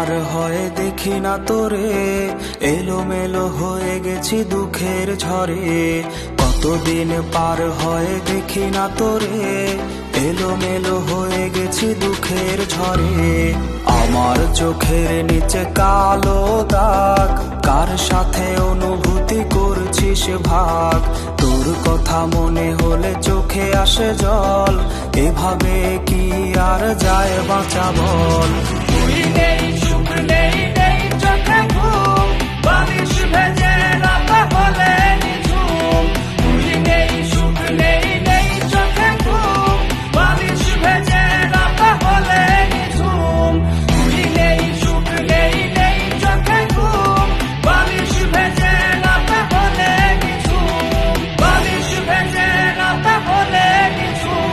পার হয়ে দেখি না তোরে, এলোমেলো হয়ে গেছি দুঃখের ঝড়ে। কতদিন পার হয়ে দেখি না তোরে, এলোমেলো হয়ে গেছি দুঃখের ঝড়ে। আমার চোখের নিচে কালো দাগ, কার সাথে অনুভূতি করছিস ভাগ। তোর কথা মনে হলে চোখে আসে জল, এভাবে কি আর যায় বাঁচা বল। তুই নেই, সুখ নেই, নেই চোখে ঘুম, বালিশ ভেজে রাখা হলে নিঝুম। তুই নেই, সুখ নেই, নেই চোখে ঘুম, বালিশ ভেজে রাখা হলে নিঝুম। তুই নেই, সুখ নেই, নেই চোখে ঘুম, বালিশ ভেজে রাখা হলে নিঝুম। বালিশ ভেজে রাখা হলে নিঝুম।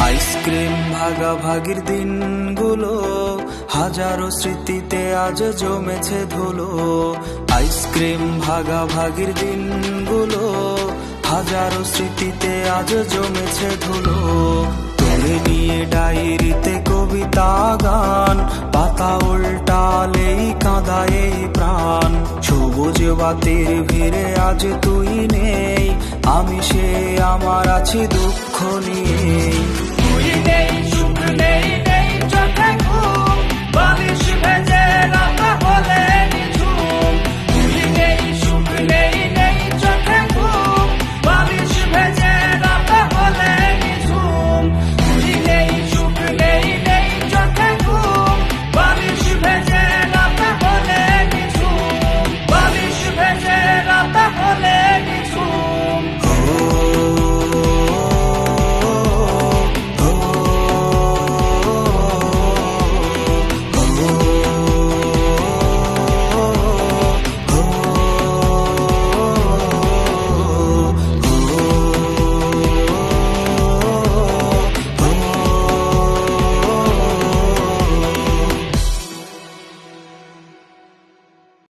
আইসক্রিম ভাগাভাগির দিনগুলো হাজারো স্মৃতিতে আজ জমেছে ধুলো। আইসক্রিম ভাগাভাগির দিনগুলো হাজারো স্মৃতিতে আজ জমেছে ধুলো। তোরে নিয়ে ডায়েরিতে কবিতা গান, পাতা উল্টালেই কাঁদায় এই প্রাণ। সবুজ বাতির ভিড়ে আজ তুই নেই, আমি সে আমার আছি দুঃখ নিয়ে। তুই নেই, সুখ নেই, নেই চোখে ঘুম, বালিশ